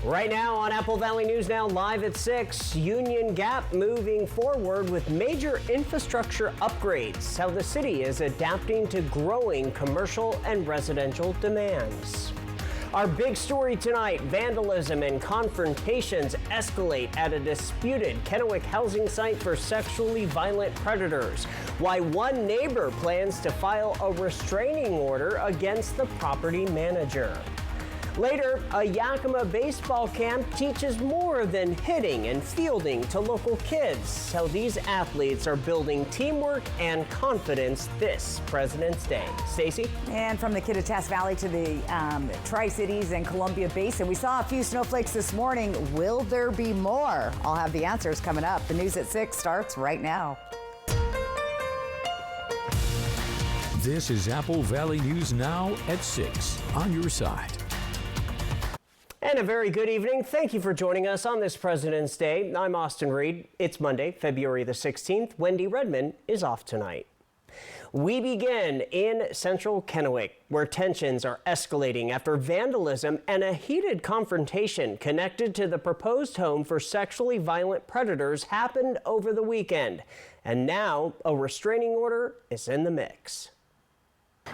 Right now on Apple Valley News Now, live at 6, Union Gap moving forward with major infrastructure upgrades. How the city is adapting to growing commercial and residential demands. Our big story tonight, vandalism and confrontations escalate at a disputed Kennewick housing site for sexually violent predators. Why one neighbor plans to file a restraining order against the property manager. Later, a Yakima baseball camp teaches more than hitting and fielding to local kids. How these athletes are building teamwork and confidence this President's Day. Stacy? And from the Kittitas Valley to the Tri-Cities and Columbia Basin, we saw a few snowflakes this morning. Will there be more? I'll have the answers coming up. The news at 6 starts right now. This is Apple Valley News Now at 6 on your side. And a very good evening. Thank you for joining us on this President's Day. I'm Austin Reed. It's Monday, February the 16th. Wendy Redman is off tonight. We begin in central Kennewick, where tensions are escalating after vandalism and a heated confrontation connected to the proposed home for sexually violent predators happened over the weekend. And now a restraining order is in the mix.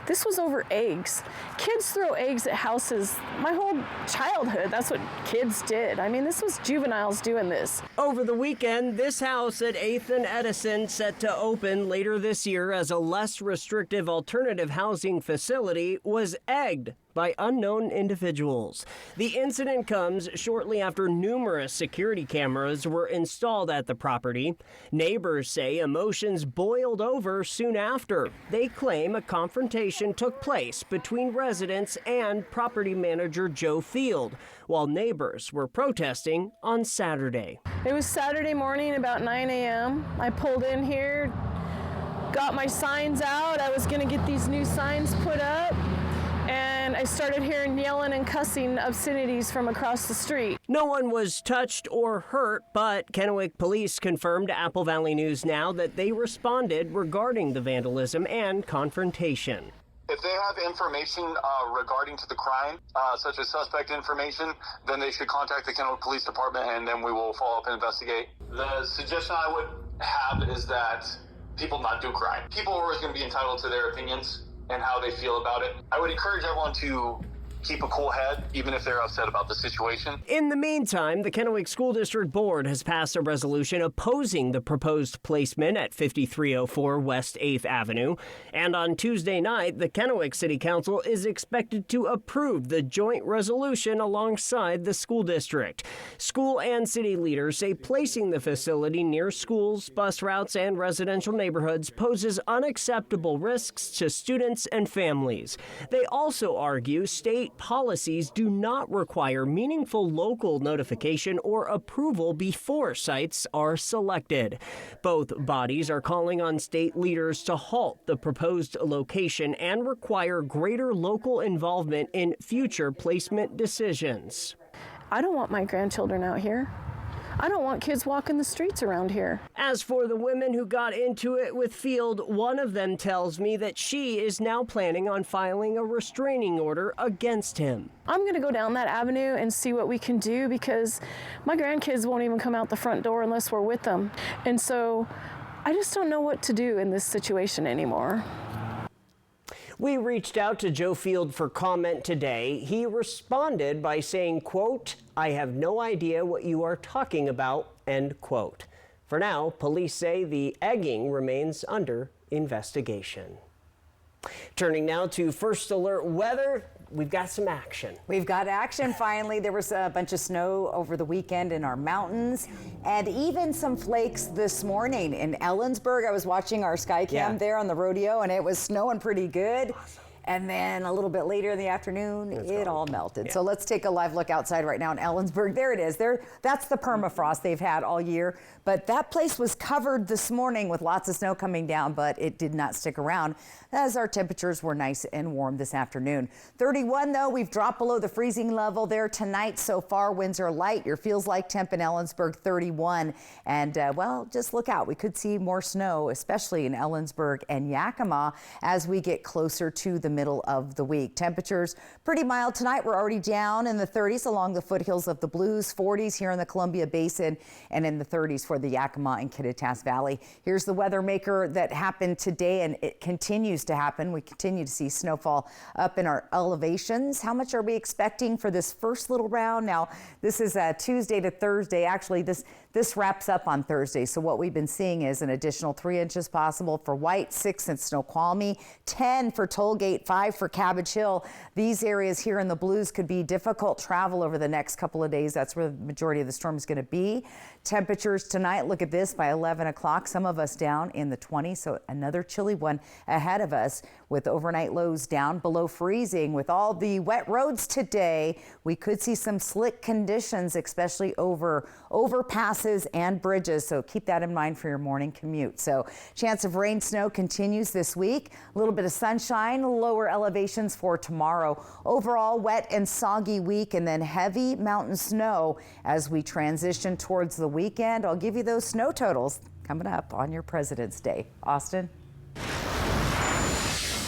This was over eggs. Kids throw eggs at houses. My whole childhood, that's what kids did. I mean, this was juveniles doing this. Over the weekend, this house at 8th and Edison, set to open later this year as a less restrictive alternative housing facility, was egged by unknown individuals. The incident comes shortly after numerous security cameras were installed at the property. Neighbors say emotions boiled over soon after. They claim a confrontation took place between residents and property manager Joe Field, while neighbors were protesting on Saturday. It was Saturday morning about 9 a.m. I pulled in here, got my signs out. I was gonna get these new signs put up. And I started hearing yelling and cussing obscenities from across the street. No one was touched or hurt, but Kennewick police confirmed to Apple Valley News Now that they responded regarding the vandalism and confrontation. If they have information regarding to the crime, such as suspect information, then they should contact the Kennewick Police Department and then we will follow up and investigate. The suggestion I would have is that people not do crime. People are always going to be entitled to their opinions and how they feel about it. I would encourage everyone to keep a cool head, even if they're upset about the situation. In the meantime, the Kennewick School District Board has passed a resolution opposing the proposed placement at 5304 West 8th Avenue. And on Tuesday night, the Kennewick City Council is expected to approve the joint resolution alongside the school district. School and city leaders say placing the facility near schools, bus routes, and residential neighborhoods poses unacceptable risks to students and families. They also argue state policies do not require meaningful local notification or approval before sites are selected. Both bodies are calling on state leaders to halt the proposed location and require greater local involvement in future placement decisions. I don't want my grandchildren out here. I don't want kids walking the streets around here. As for the women who got into it with Field, one of them tells me that she is now planning on filing a restraining order against him. I'm gonna go down that avenue and see what we can do because my grandkids won't even come out the front door unless we're with them. And so I just don't know what to do in this situation anymore. We reached out to Joe Field for comment today. He responded by saying, quote, "I have no idea what you are talking about," end quote. For now, police say the egging remains under investigation. Turning now to First Alert weather, we've got some action. We've got action finally. There was a bunch of snow over the weekend in our mountains and even some flakes this morning in Ellensburg. I was watching our Skycam there on the rodeo and it was snowing pretty good. Awesome. And then a little bit later in the afternoon, it all melted. Yeah. So let's take a live look outside right now in Ellensburg. There it is. That's the permafrost they've had all year. But that place was covered this morning with lots of snow coming down, but it did not stick around as our temperatures were nice and warm this afternoon. 31 though, we've dropped below the freezing level there tonight so far. Winds are light. Your feels like temp in Ellensburg 31. And well, just look out. We could see more snow, especially in Ellensburg and Yakima as we get closer to the middle of the week. Temperatures pretty mild tonight. We're already down in the 30s along the foothills of the Blues, 40s here in the Columbia Basin, and in the 30s for the Yakima and Kittitas Valley. Here's the weather maker that happened today, and it continues to happen. We continue to see snowfall up in our elevations. How much are we expecting for this first little round? Now, this is Tuesday to Thursday. Actually, this wraps up on Thursday. So what we've been seeing is an additional 3 inches possible for White, 6 in Snoqualmie, 10 for Tollgate, 5 for Cabbage Hill. These areas here in the Blues could be difficult travel over the next couple of days. That's where the majority of the storm is going to be. Temperatures tonight, look at this, by 11 o'clock, some of us down in the 20s. So another chilly one ahead of us with overnight lows down below freezing. With all the wet roads today, we could see some slick conditions, especially over overpasses and bridges. So keep that in mind for your morning commute. So chance of rain, snow continues this week. A little bit of sunshine, lower elevations for tomorrow. Overall, wet and soggy week, and then heavy mountain snow as we transition towards the weekend. I'll give you those snow totals coming up on your President's Day. Austin?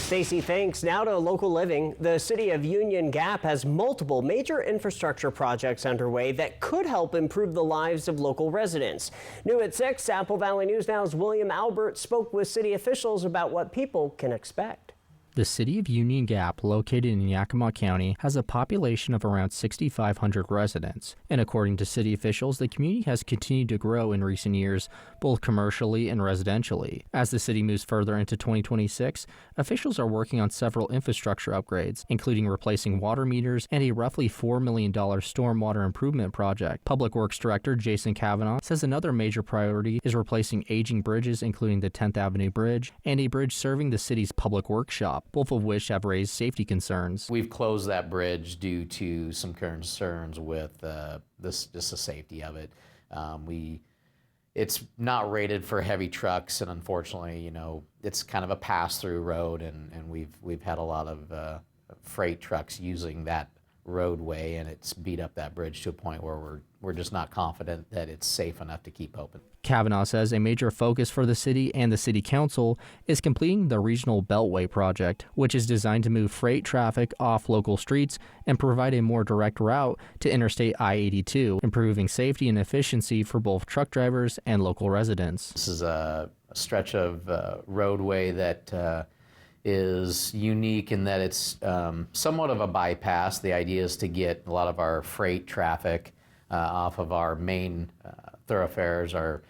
Stacey, thanks. Now to local living. The city of Union Gap has multiple major infrastructure projects underway that could help improve the lives of local residents. New at 6, Apple Valley News Now's William Albert spoke with city officials about what people can expect. The city of Union Gap, located in Yakima County, has a population of around 6,500 residents. And according to city officials, the community has continued to grow in recent years, both commercially and residentially. As the city moves further into 2026, officials are working on several infrastructure upgrades, including replacing water meters and a roughly $4 million stormwater improvement project. Public Works Director Jason Kavanaugh says another major priority is replacing aging bridges, including the 10th Avenue Bridge and a bridge serving the city's public works shop, both of which have raised safety concerns. We've closed that bridge due to some concerns with just the safety of it. It's not rated for heavy trucks, and unfortunately, it's kind of a pass-through road, and we've had a lot of freight trucks using that roadway, and it's beat up that bridge to a point where we're just not confident that it's safe enough to keep open. Kavanaugh says a major focus for the city and the city council is completing the Regional Beltway project, which is designed to move freight traffic off local streets and provide a more direct route to Interstate I-82, improving safety and efficiency for both truck drivers and local residents. This is a stretch of roadway that is unique in that it's somewhat of a bypass. The idea is to get a lot of our freight traffic off of our main thoroughfares, our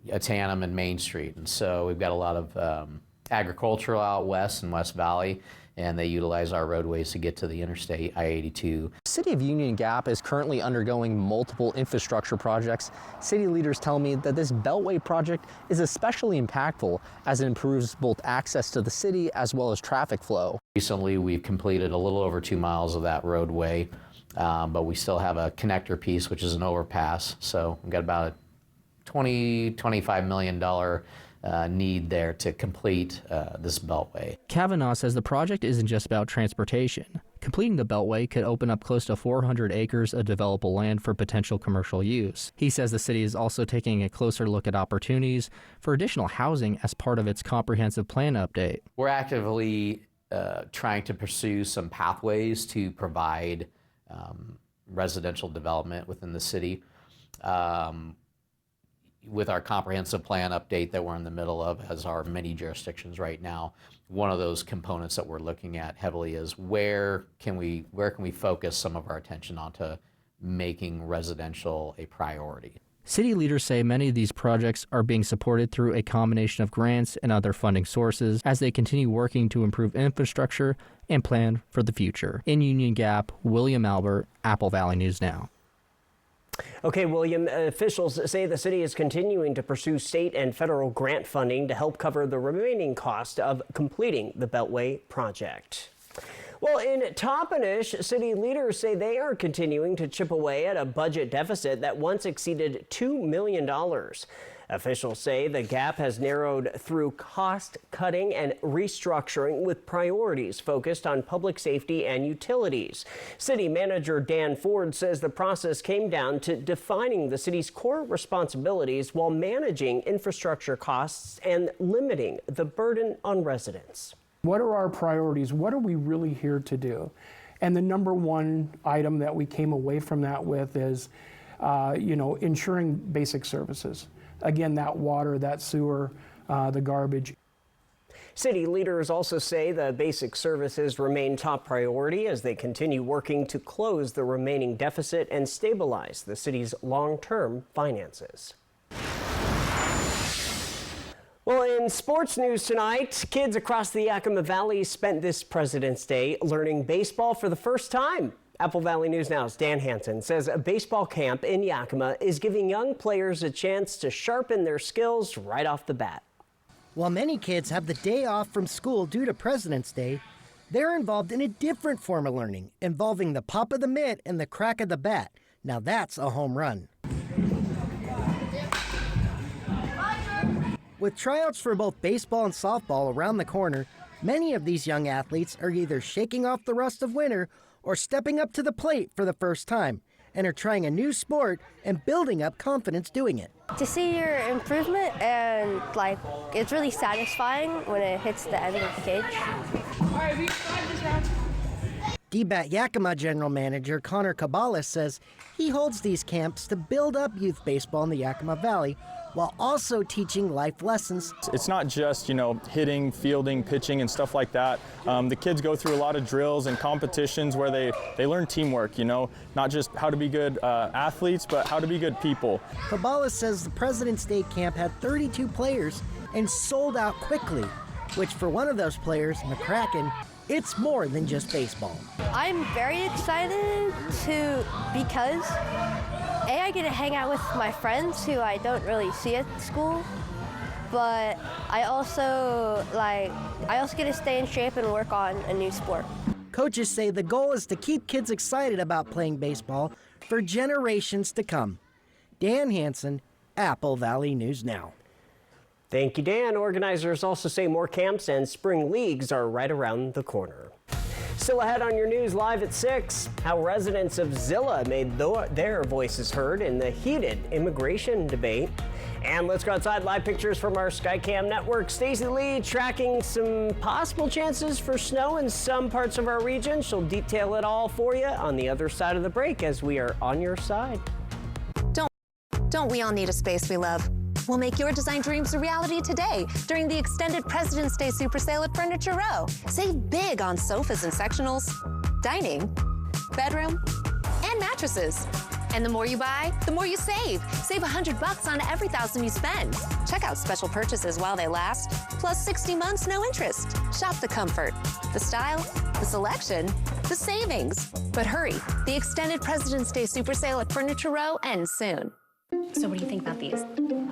Tanum and Main Street. And so we've got a lot of agricultural out west in West Valley, and they utilize our roadways to get to the Interstate I-82. The city of Union Gap is currently undergoing multiple infrastructure projects. City leaders tell me that this Beltway project is especially impactful as it improves both access to the city as well as traffic flow. Recently, we've completed a little over 2 miles of that roadway, but we still have a connector piece, which is an overpass. So we've got about a $25 million need there to complete this Beltway. Kavanaugh says the project isn't just about transportation. Completing the Beltway could open up close to 400 acres of developable land for potential commercial use. He says the city is also taking a closer look at opportunities for additional housing as part of its comprehensive plan update. We're actively trying to pursue some pathways to provide residential development within the city. With our comprehensive plan update that we're in the middle of, as are many jurisdictions right now, one of those components that we're looking at heavily is where can we focus some of our attention onto making residential a priority. City leaders say many of these projects are being supported through a combination of grants and other funding sources as they continue working to improve infrastructure and plan for the future. In Union Gap, William Albert, Apple Valley News Now. Okay, William, officials say the city is continuing to pursue state and federal grant funding to help cover the remaining cost of completing the Beltway project. Well, in Toppenish, city leaders say they are continuing to chip away at a budget deficit that once exceeded $2 million. Officials say the gap has narrowed through cost-cutting and restructuring with priorities focused on public safety and utilities. City Manager Dan Ford says the process came down to defining the city's core responsibilities while managing infrastructure costs and limiting the burden on residents. What are our priorities? What are we really here to do? And the number one item that we came away from that with is, ensuring basic services. Again, that water, that sewer, the garbage. City leaders also say the basic services remain top priority as they continue working to close the remaining deficit and stabilize the city's long-term finances. Well, in sports news tonight, kids across the Yakima Valley spent this President's Day learning baseball for the first time. Apple Valley News Now's Dan Hansen says a baseball camp in Yakima is giving young players a chance to sharpen their skills right off the bat. While many kids have the day off from school due to President's Day, they're involved in a different form of learning, involving the pop of the mitt and the crack of the bat. Now that's a home run. With tryouts for both baseball and softball around the corner, many of these young athletes are either shaking off the rust of winter or stepping up to the plate for the first time and are trying a new sport and building up confidence doing it. To see your improvement, and it's really satisfying when it hits the end of the cage. All right, we start this round. DBAT Yakima General Manager Connor Cabales says he holds these camps to build up youth baseball in the Yakima Valley while also teaching life lessons. It's not just, hitting, fielding, pitching, and stuff like that. The kids go through a lot of drills and competitions where they learn teamwork, not just how to be good athletes, but how to be good people. Cabales says the President's Day camp had 32 players and sold out quickly, which for one of those players, McCracken, it's more than just baseball. I'm very excited because I get to hang out with my friends who I don't really see at school, but I also get to stay in shape and work on a new sport. Coaches say the goal is to keep kids excited about playing baseball for generations to come. Dan Hansen, Apple Valley News Now. Thank you, Dan. Organizers also say more camps and spring leagues are right around the corner. Still ahead on your news live at 6, how residents of Zillah made their voices heard in the heated immigration debate. And let's go outside. Live pictures from our Skycam network. Stacey Lee tracking some possible chances for snow in some parts of our region. She'll detail it all for you on the other side of the break as we are on your side. Don't we all need a space we love? We'll make your design dreams a reality today during the extended President's Day Super Sale at Furniture Row. Save big on sofas and sectionals, dining, bedroom, and mattresses. And the more you buy, the more you save. Save $100 on every $1,000 you spend. Check out special purchases while they last, plus 60 months no interest. Shop the comfort, the style, the selection, the savings. But hurry, the extended President's Day Super Sale at Furniture Row ends soon. So what do you think about these?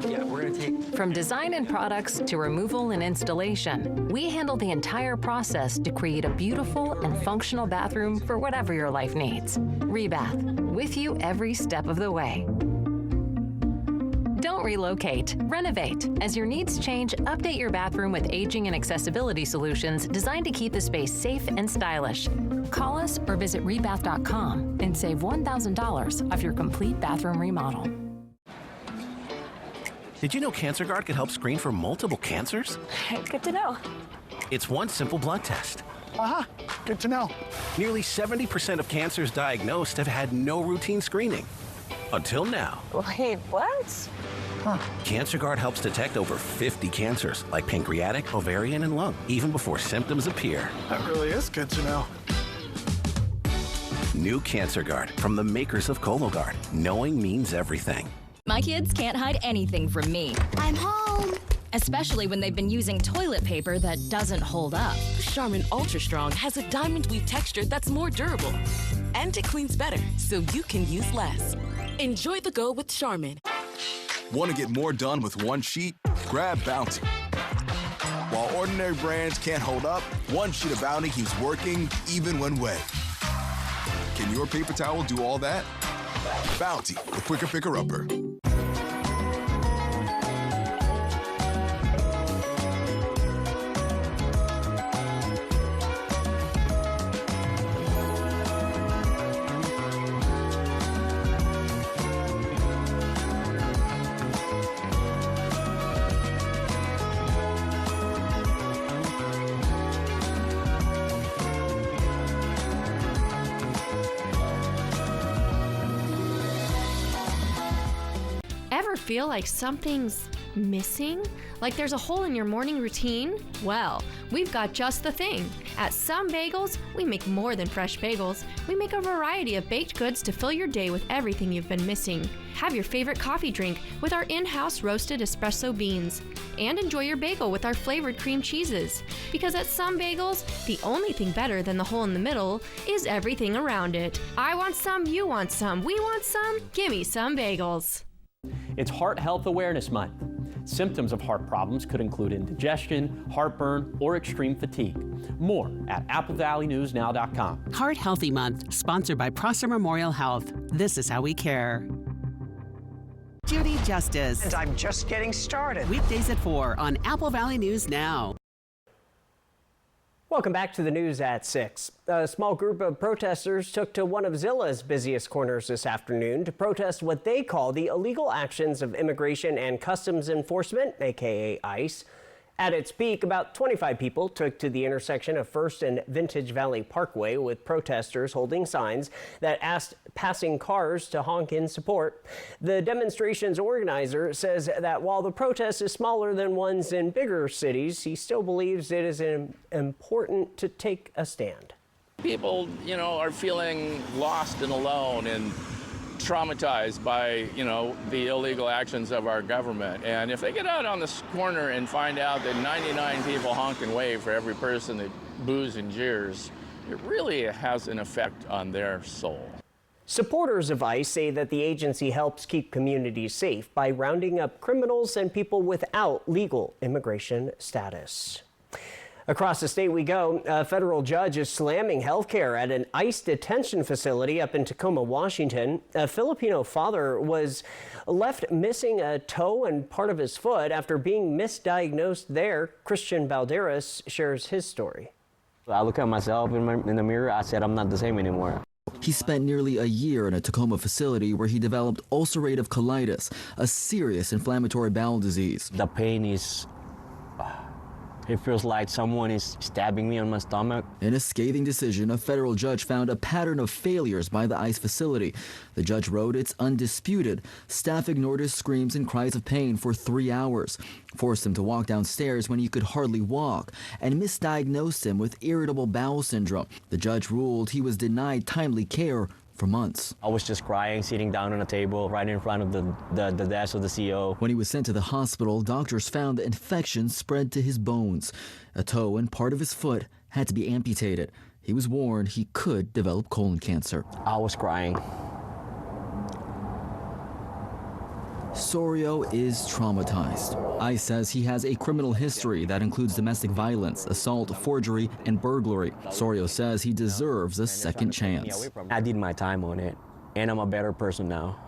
Yeah, we're gonna take... From design and products to removal and installation, we handle the entire process to create a beautiful and functional bathroom for whatever your life needs. Rebath, with you every step of the way. Don't relocate, renovate. As your needs change, update your bathroom with aging and accessibility solutions designed to keep the space safe and stylish. Call us or visit rebath.com and save $1,000 off your complete bathroom remodel. Did you know CancerGuard can help screen for multiple cancers? Good to know. It's one simple blood test. Aha, good to know. Nearly 70% of cancers diagnosed have had no routine screening. Until now. Wait, what? Huh. CancerGuard helps detect over 50 cancers, like pancreatic, ovarian, and lung, even before symptoms appear. That really is good to know. New CancerGuard from the makers of Cologuard. Knowing means everything. My kids can't hide anything from me. I'm home. Especially when they've been using toilet paper that doesn't hold up. Charmin Ultra Strong has a diamond weave texture that's more durable. And it cleans better, so you can use less. Enjoy the go with Charmin. Want to get more done with one sheet? Grab Bounty. While ordinary brands can't hold up, one sheet of Bounty keeps working even when wet. Can your paper towel do all that? Bounty, the quicker picker-upper. Ever feel like something's missing? Like there's a hole in your morning routine? Well, we've got just the thing. At Some Bagels, we make more than fresh bagels. We make a variety of baked goods to fill your day with everything you've been missing. Have your favorite coffee drink with our in-house roasted espresso beans. And enjoy your bagel with our flavored cream cheeses. Because at Some Bagels, the only thing better than the hole in the middle is everything around it. I want some, you want some, we want some, gimme Some Bagels. It's Heart Health Awareness Month. Symptoms of heart problems could include indigestion, heartburn, or extreme fatigue. More at AppleValleyNewsNow.com. Heart Healthy Month, sponsored by Prosser Memorial Health. This is how we care. Judy Justice. And I'm just getting started. Weekdays at 4 on Apple Valley News Now. Welcome back to the news at 6. A small group of protesters took to one of Zilla's busiest corners this afternoon to protest what they call the illegal actions of Immigration and Customs Enforcement, aka ICE. At its peak, about 25 people took to the intersection of First and Vintage Valley Parkway with protesters holding signs that asked passing cars to honk in support. The demonstration's organizer says that while the protest is smaller than ones in bigger cities, he still believes it is important to take a stand. People, are feeling lost and alone and traumatized by, the illegal actions of our government. And if they get out on this corner and find out that 99 people honk and wave for every person that boos and jeers, it really has an effect on their soul. Supporters of ICE say that the agency helps keep communities safe by rounding up criminals and people without legal immigration status. Across the state we go. A federal judge is slamming health care at an ICE detention facility up in Tacoma, Washington. A Filipino father was left missing a toe and part of his foot after being misdiagnosed there. Christian Balderas shares his story. I look at myself in the mirror. I said, I'm not the same anymore. He spent nearly a year in a Tacoma facility where he developed ulcerative colitis, a serious inflammatory bowel disease. The pain is... It feels like someone is stabbing me on my stomach. In a scathing decision, a federal judge found a pattern of failures by the ICE facility. The judge wrote it's undisputed. Staff ignored his screams and cries of pain for 3 hours, forced him to walk downstairs when he could hardly walk, and misdiagnosed him with irritable bowel syndrome. The judge ruled he was denied timely care for months. I was just crying, sitting down on a table right in front of the desk of the CO. When he was sent to the hospital, doctors found the infection spread to his bones. A toe and part of his foot had to be amputated. He was warned he could develop colon cancer. I was crying. Sorio is traumatized. ICE says he has a criminal history that includes domestic violence, assault, forgery, and burglary. Sorio says he deserves a second chance. I did my time on it, and I'm a better person now.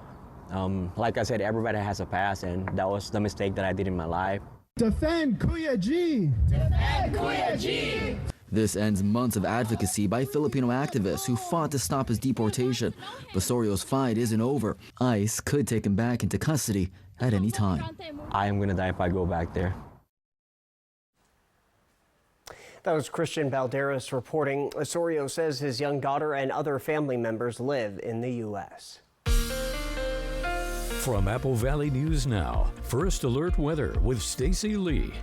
Like I said, everybody has a past, and that was the mistake that I did in my life. Defend Kuya G! Defend Kuya G! This ends months of advocacy by Filipino activists who fought to stop his deportation. But Sorio's fight isn't over. ICE could take him back into custody at any time. I am going to die if I go back there. That was Christian Balderas reporting. Sorio says his young daughter and other family members live in the U.S. From Apple Valley News Now, First Alert Weather with Stacy Lee.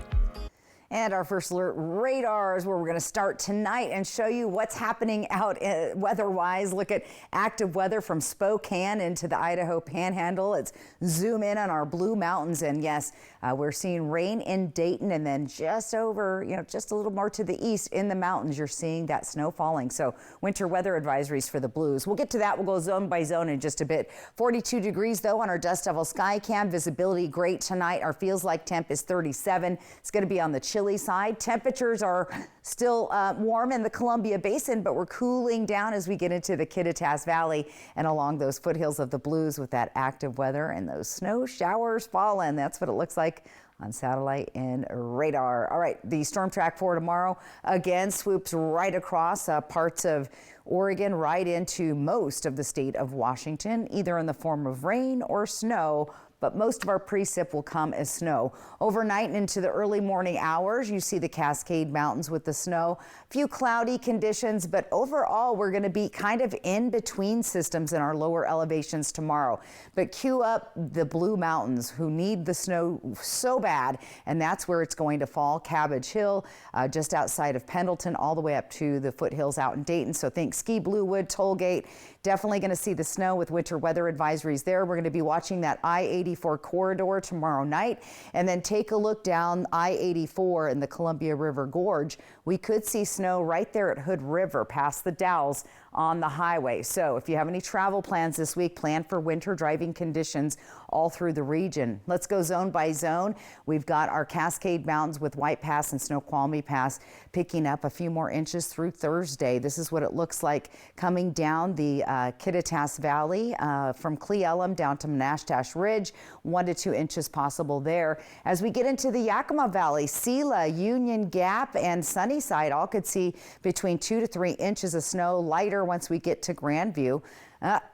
And our First Alert radar is where we're going to start tonight and show you what's happening out weather-wise. Look at active weather from Spokane into the Idaho Panhandle. Let's zoom in on our Blue Mountains, and yes, we're seeing rain in Dayton, and then just over, just a little more to the east in the mountains, you're seeing that snow falling. So winter weather advisories for the Blues. We'll get to that. We'll go zone by zone in just a bit. 42 degrees though on our Dust Devil sky cam. Visibility great tonight. Our feels like temp is 37. It's going to be on the chilly side. Temperatures are still warm in the Columbia Basin, but we're cooling down as we get into the Kittitas Valley and along those foothills of the Blues with that active weather and those snow showers falling. That's what it looks like on satellite and radar. All right, the storm track for tomorrow again swoops right across parts of Oregon right into most of the state of Washington, either in the form of rain or snow, but most of our precip will come as snow. Overnight and into the early morning hours, you see the Cascade Mountains with the snow. A few cloudy conditions, but overall, we're going to be kind of in between systems in our lower elevations tomorrow. But cue up the Blue Mountains, who need the snow so bad, and that's where it's going to fall. Cabbage Hill, just outside of Pendleton, all the way up to the foothills out in Dayton. So think Ski Bluewood, Tollgate. Definitely going to see the snow with winter weather advisories there. We're going to be watching that I-84 corridor tomorrow night. And then take a look down I-84 in the Columbia River Gorge. We could see snow right there at Hood River past the Dalles on the highway. So if you have any travel plans this week, plan for winter driving conditions all through the region. Let's go zone by zone. We've got our Cascade Mountains with White Pass and Snoqualmie Pass picking up a few more inches through Thursday. This is what it looks like coming down the Kittitas Valley from Cle Elum down to Menashtash Ridge, 1 to 2 inches possible there. As we get into the Yakima Valley, Sela, Union Gap, and Sunnyside all could see between 2 to 3 inches of snow, lighter once we get to Grandview.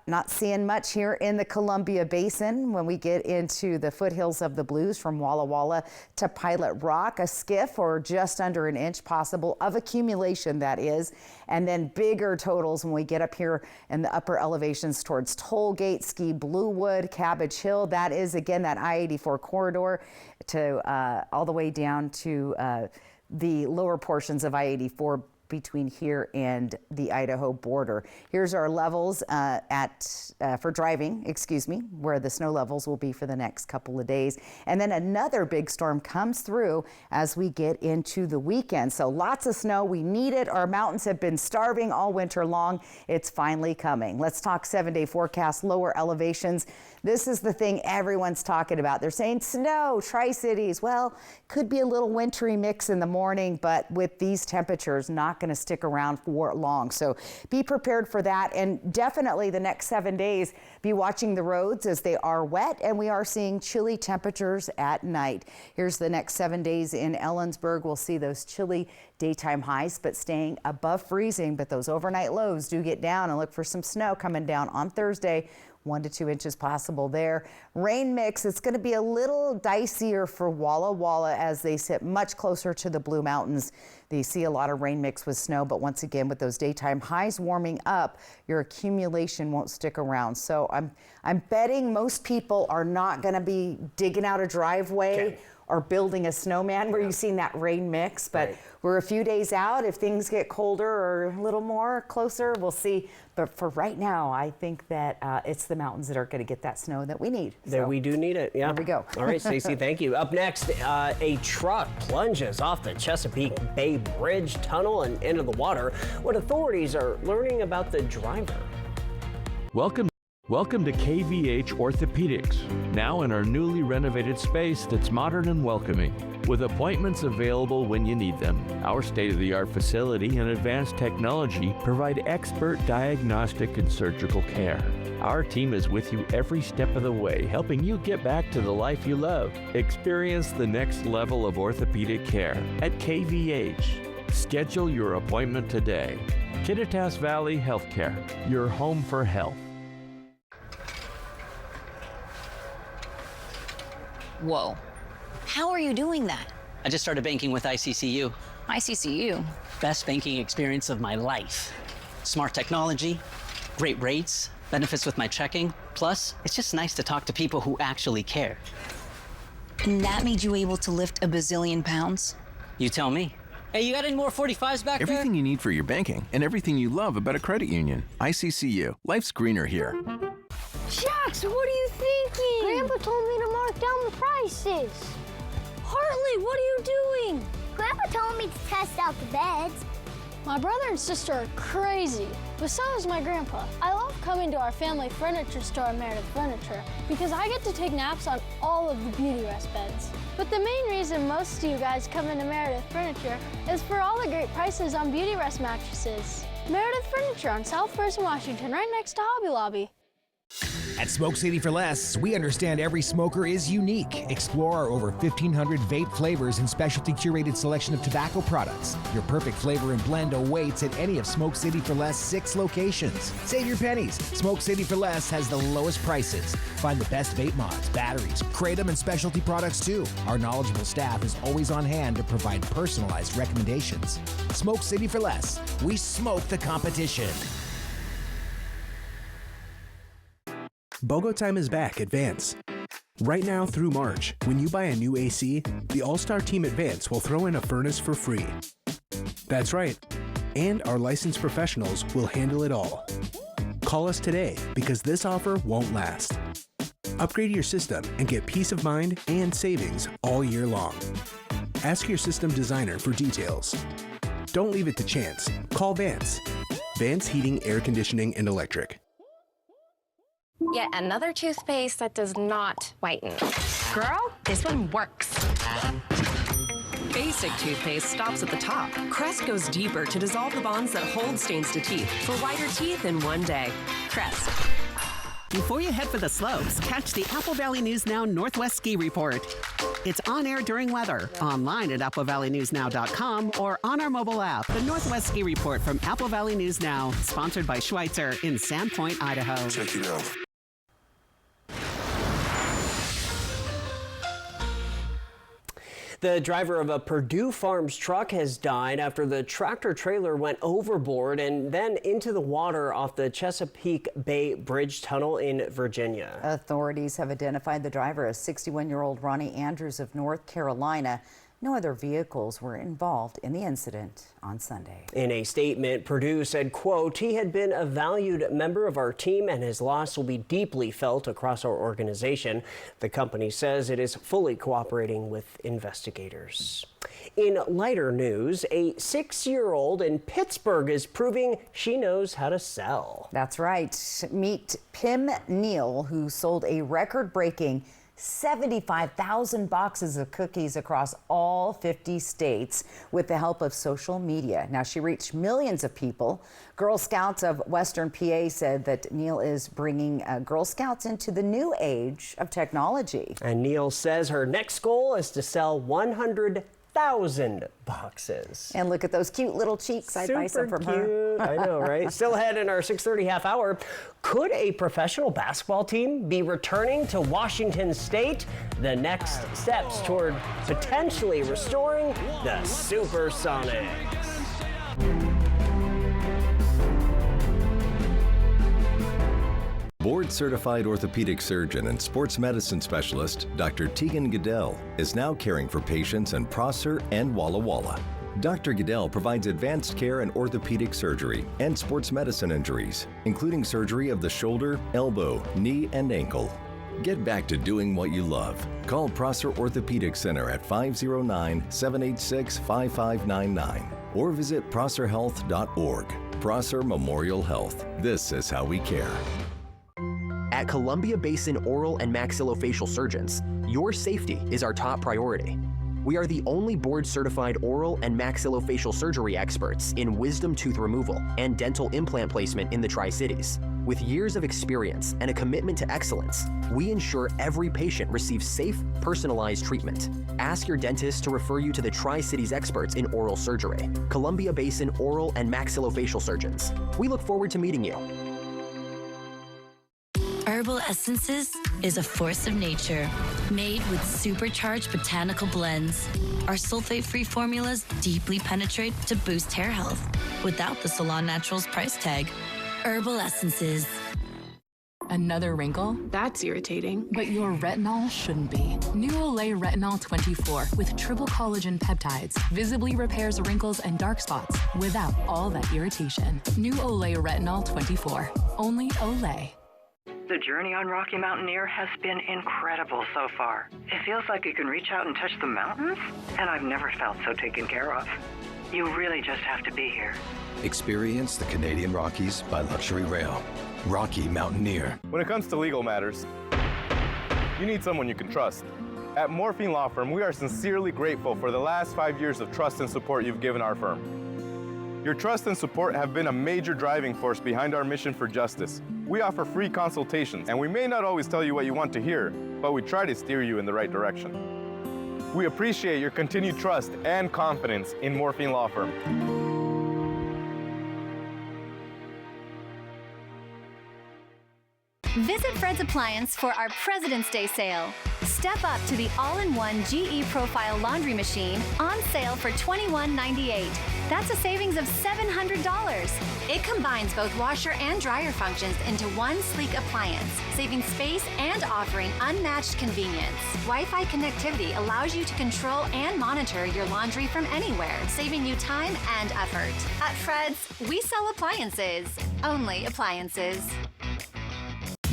Not seeing much here in the Columbia Basin when we get into the foothills of the Blues from Walla Walla to Pilot Rock, a skiff or just under an inch possible of accumulation, that is, and then bigger totals when we get up here in the upper elevations towards Tollgate, Ski Bluewood, Cabbage Hill. That is, again, that I-84 corridor to all the way down to the lower portions of I-84 between here and the Idaho border. Here's our levels for driving, where the snow levels will be for the next couple of days. And then another big storm comes through as we get into the weekend. So lots of snow. We need it. Our mountains have been starving all winter long. It's finally coming. Let's talk 7-day forecast, lower elevations. This is the thing everyone's talking about. They're saying snow, Tri-Cities. Well, could be a little wintry mix in the morning, but with these temperatures, not going to stick around for long. So be prepared for that. And definitely the next 7 days, be watching the roads as they are wet, and we are seeing chilly temperatures at night. Here's the next 7 days in Ellensburg. We'll see those chilly daytime highs, but staying above freezing. But those overnight lows do get down, and look for some snow coming down on Thursday. 1 to 2 inches possible there. Rain mix, it's going to be a little dicier for Walla Walla as they sit much closer to the Blue Mountains. They see a lot of rain mix with snow, but once again, with those daytime highs warming up, your accumulation won't stick around. So I'm betting most people are not going to be digging out a driveway or building a snowman where you've seen that rain mix, but we're a few days out. If things get colder or a little more closer, we'll see. But for right now, I think that it's the mountains that are going to get that snow that we need. There, we do need it. Yeah. There we go. All right, Stacey, thank you. Up next, a truck plunges off the Chesapeake Bay Bridge tunnel and into the water. What authorities are learning about the driver? Welcome to KVH Orthopedics, now in our newly renovated space that's modern and welcoming, with appointments available when you need them. Our state-of-the-art facility and advanced technology provide expert diagnostic and surgical care. Our team is with you every step of the way, helping you get back to the life you love. Experience the next level of orthopedic care at KVH. Schedule your appointment today. Kittitas Valley Healthcare, your home for health. Whoa. How are you doing that? I just started banking with ICCU. ICCU? Best banking experience of my life. Smart technology, great rates, benefits with my checking. Plus, it's just nice to talk to people who actually care. And that made you able to lift a bazillion pounds? You tell me. Hey, you got any more 45s back there? Everything you need for your banking and everything you love about a credit union. ICCU. Life's greener here. Jax, what are you thinking? Grandpa told me to mark down the prices. Hartley, what are you doing? Grandpa told me to test out the beds. My brother and sister are crazy, but so is my grandpa. I love coming to our family furniture store at Meredith Furniture because I get to take naps on all of the Beauty Rest beds. But the main reason most of you guys come into Meredith Furniture is for all the great prices on Beauty Rest mattresses. Meredith Furniture on South First and Washington, right next to Hobby Lobby. At Smoke City for Less, we understand every smoker is unique. Explore our over 1,500 vape flavors and specialty curated selection of tobacco products. Your perfect flavor and blend awaits at any of Smoke City for Less 6 locations. Save your pennies. Smoke City for Less has the lowest prices. Find the best vape mods, batteries, kratom, and specialty products too. Our knowledgeable staff is always on hand to provide personalized recommendations. Smoke City for Less. We smoke the competition. BOGO time is back at Vance. Right now through March, when you buy a new AC, the All-Star Team at Vance will throw in a furnace for free. That's right. And our licensed professionals will handle it all. Call us today because this offer won't last. Upgrade your system and get peace of mind and savings all year long. Ask your system designer for details. Don't leave it to chance. Call Vance. Vance Heating, Air Conditioning, and Electric. Yet another toothpaste that does not whiten. Girl, this one works. Basic toothpaste stops at the top. Crest goes deeper to dissolve the bonds that hold stains to teeth for whiter teeth in one day. Crest. Before you head for the slopes, catch the Apple Valley News Now Northwest Ski Report. It's on air during weather, online at applevalleynewsnow.com, or on our mobile app. The Northwest Ski Report from Apple Valley News Now, sponsored by Schweitzer in Sandpoint, Idaho. Check it out. The driver of a Purdue Farms truck has died after the tractor trailer went overboard and then into the water off the Chesapeake Bay Bridge Tunnel in Virginia. Authorities have identified the driver as 61-year-old Ronnie Andrews of North Carolina. No other vehicles were involved in the incident on Sunday. In a statement, Purdue said, quote, "He had been a valued member of our team and his loss will be deeply felt across our organization." The company says it is fully cooperating with investigators. In lighter news, a 6-year-old in Pittsburgh is proving she knows how to sell. That's right. Meet Pim Neal, who sold a record-breaking 75,000 boxes of cookies across all 50 states with the help of social media. Now, she reached millions of people. Girl Scouts of Western PA said that Neal is bringing Girl Scouts into the new age of technology. And Neal says her next goal is to sell 100,000 boxes. And look at those cute little cheeks. I'd buy some from her. I know, right? Still ahead in our 6:30 half hour. Could a professional basketball team be returning to Washington State? The next steps toward potentially restoring the Supersonics. Board-certified orthopedic surgeon and sports medicine specialist, Dr. Tegan Goodell, is now caring for patients in Prosser and Walla Walla. Dr. Goodell provides advanced care in orthopedic surgery and sports medicine injuries, including surgery of the shoulder, elbow, knee, and ankle. Get back to doing what you love. Call Prosser Orthopedic Center at 509-786-5599 or visit prosserhealth.org. Prosser Memorial Health. This is how we care. At Columbia Basin Oral and Maxillofacial Surgeons, your safety is our top priority. We are the only board-certified oral and maxillofacial surgery experts in wisdom tooth removal and dental implant placement in the Tri-Cities. With years of experience and a commitment to excellence, we ensure every patient receives safe, personalized treatment. Ask your dentist to refer you to the Tri-Cities experts in oral surgery, Columbia Basin Oral and Maxillofacial Surgeons. We look forward to meeting you. Herbal Essences is a force of nature, made with supercharged botanical blends. Our sulfate-free formulas deeply penetrate to boost hair health without the Salon Naturals price tag. Herbal Essences. Another wrinkle? That's irritating. But your retinol shouldn't be. New Olay Retinol 24 with triple collagen peptides visibly repairs wrinkles and dark spots without all that irritation. New Olay Retinol 24. Only Olay. The journey on Rocky Mountaineer has been incredible so far. It feels like you can reach out and touch the mountains, and I've never felt so taken care of. You really just have to be here. Experience the Canadian Rockies by Luxury Rail. Rocky Mountaineer. When it comes to legal matters, you need someone you can trust. At Morphine Law Firm, we are sincerely grateful for the last 5 years of trust and support you've given our firm. Your trust and support have been a major driving force behind our mission for justice. We offer free consultations, and we may not always tell you what you want to hear, but we try to steer you in the right direction. We appreciate your continued trust and confidence in Morphine Law Firm. Visit Fred's Appliance for our President's Day sale. Step up to the all-in-one GE Profile laundry machine on sale for $21.98. That's a savings of $700. It combines both washer and dryer functions into one sleek appliance, saving space and offering unmatched convenience. Wi-Fi connectivity allows you to control and monitor your laundry from anywhere, saving you time and effort. At Fred's, we sell appliances. Only appliances.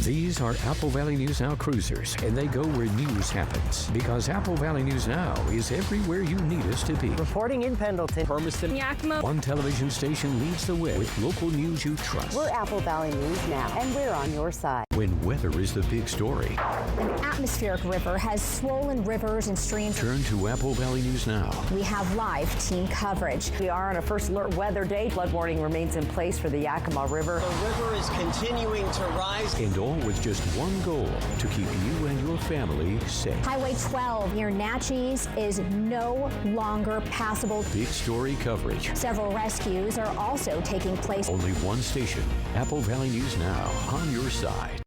These are Apple Valley News Now cruisers, and they go where news happens. Because Apple Valley News Now is everywhere you need us to be. Reporting in Pendleton, Hermiston, Yakima. One television station leads the way with local news you trust. We're Apple Valley News Now, and we're on your side. When weather is the big story, An atmospheric river has swollen rivers and streams. turn to Apple Valley News Now. We have live team coverage. We are on a first alert weather day. Flood warning remains in place for the Yakima River. The river is continuing to rise. And all with just one goal, to keep you and your family safe. Highway 12 near Natchez is no longer passable. Big story coverage. Several rescues are also taking place. Only one station, Apple Valley News Now, on your side.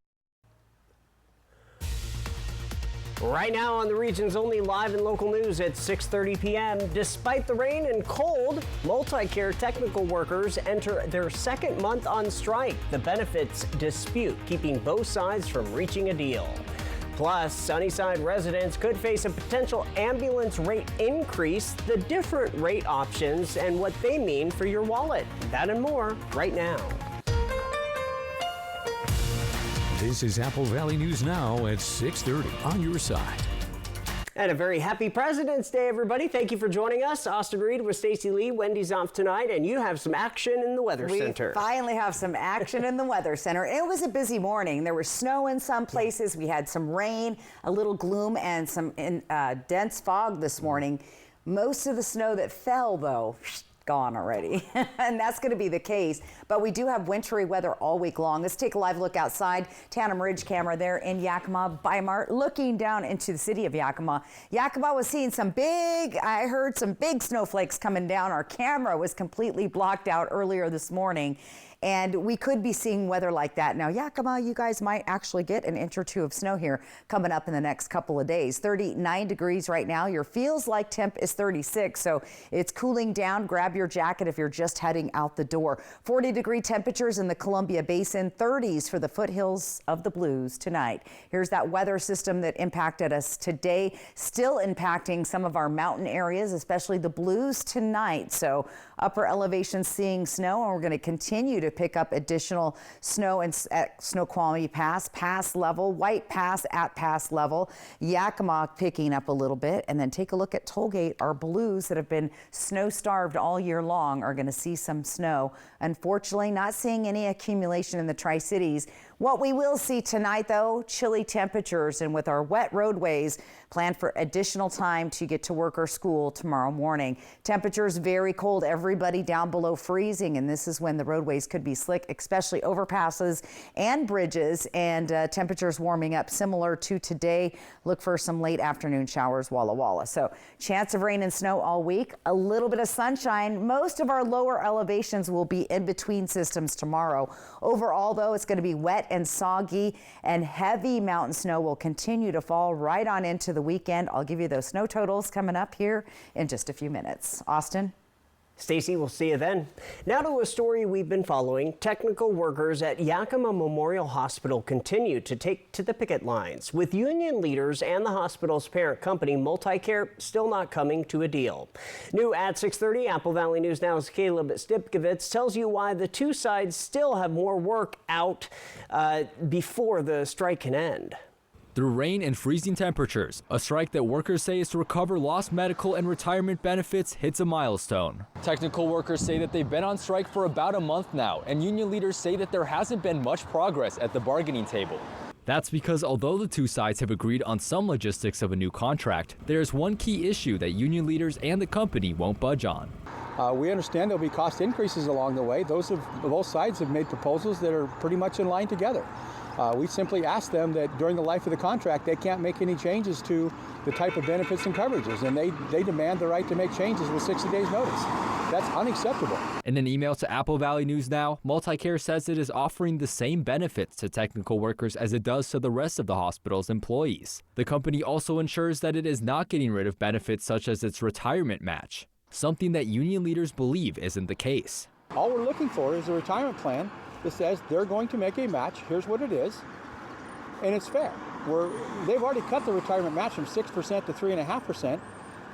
Right now on the region's only live and local news at 6:30 p.m. Despite the rain and cold, multi-care technical workers enter their second month on strike. The benefits dispute, keeping both sides from reaching a deal. Plus, Sunnyside residents could face a potential ambulance rate increase, the different rate options, and what they mean for your wallet. That and more right now. This is Apple Valley News Now at 6:30 on your side. And a very happy President's Day, everybody. Thank you for joining us. Austin Reed with Stacey Lee. Wendy's off tonight, and you have some action in the Weather Center. We finally have some action in the Weather Center. It was a busy morning. There was snow in some places. We had some rain, a little gloom, and some dense fog this morning. Most of the snow that fell, though, gone already. And that's going to be the case. But we do have wintry weather all week long. Let's take a live look outside. Tandem Ridge camera there in Yakima, Weimar, looking down into the city of Yakima. Yakima was seeing I heard some big snowflakes coming down. Our camera was completely blocked out earlier this morning. And we could be seeing weather like that. Now, Yakima, you guys might actually get an inch or two of snow here coming up in the next couple of days. 39 degrees right now. Your feels like temp is 36, so it's cooling down. Grab your jacket if you're just heading out the door. 40-degree temperatures in the Columbia Basin, 30s for the foothills of the Blues tonight. Here's that weather system that impacted us today, still impacting some of our mountain areas, especially the Blues tonight. So upper elevation seeing snow, and we're going to continue to pick up additional snow and at Snoqualmie Pass level, White Pass at pass level, Yakima picking up a little bit, and then take a look at Tollgate. Our Blues that have been snow starved all year long are going to see some snow. Unfortunately, not seeing any accumulation in the Tri-Cities. What we will see tonight, though, chilly temperatures, and with our wet roadways, plan for additional time to get to work or school tomorrow morning. Temperatures very cold, everybody down below freezing, and this is when the roadways could be slick, especially overpasses and bridges, and temperatures warming up similar to today. Look for some late afternoon showers, Walla Walla. So chance of rain and snow all week, a little bit of sunshine. Most of our lower elevations will be in between systems tomorrow. Overall, though, it's going to be wet and soggy, and heavy mountain snow will continue to fall right on into the weekend. I'll give you those snow totals coming up here in just a few minutes. Austin? Stacey, we'll see you then. Now to a story we've been following. Technical workers at Yakima Memorial Hospital continue to take to the picket lines, with union leaders and the hospital's parent company, Multicare, still not coming to a deal. New at 6:30, Apple Valley News Now's Caleb Stipkovitz tells you why the two sides still have more work out before the strike can end. Through rain and freezing temperatures, a strike that workers say is to recover lost medical and retirement benefits hits a milestone. Technical workers say that they've been on strike for about a month now, and union leaders say that there hasn't been much progress at the bargaining table. That's because although the two sides have agreed on some logistics of a new contract, there's one key issue that union leaders and the company won't budge on. We understand there'll be cost increases along the way. Both sides have made proposals that are pretty much in line together. We simply asked them that during the life of the contract, they can't make any changes to the type of benefits and coverages, and they demand the right to make changes with 60 days notice. That's unacceptable. In an email to Apple Valley News Now, MultiCare says it is offering the same benefits to technical workers as it does to the rest of the hospital's employees. The company also ensures that it is not getting rid of benefits such as its retirement match, something that union leaders believe isn't the case. All we're looking for is a retirement plan that says they're going to make a match, here's what it is, and it's fair. They've already cut the retirement match from 6% to 3.5%,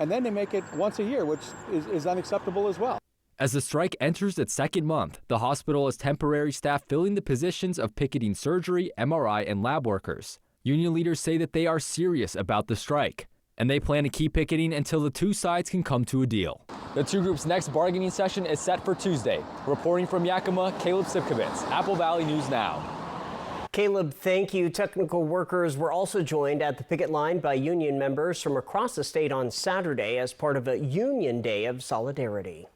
and then they make it once a year, which is unacceptable as well. As the strike enters its second month, the hospital has temporary staff filling the positions of picketing surgery, MRI, and lab workers. Union leaders say that they are serious about the strike, and they plan to keep picketing until the two sides can come to a deal. The two groups' next bargaining session is set for Tuesday. Reporting from Yakima, Caleb Sipkovitz, Apple Valley News Now. Caleb, thank you. Technical workers were also joined at the picket line by union members from across the state on Saturday as part of a Union Day of Solidarity.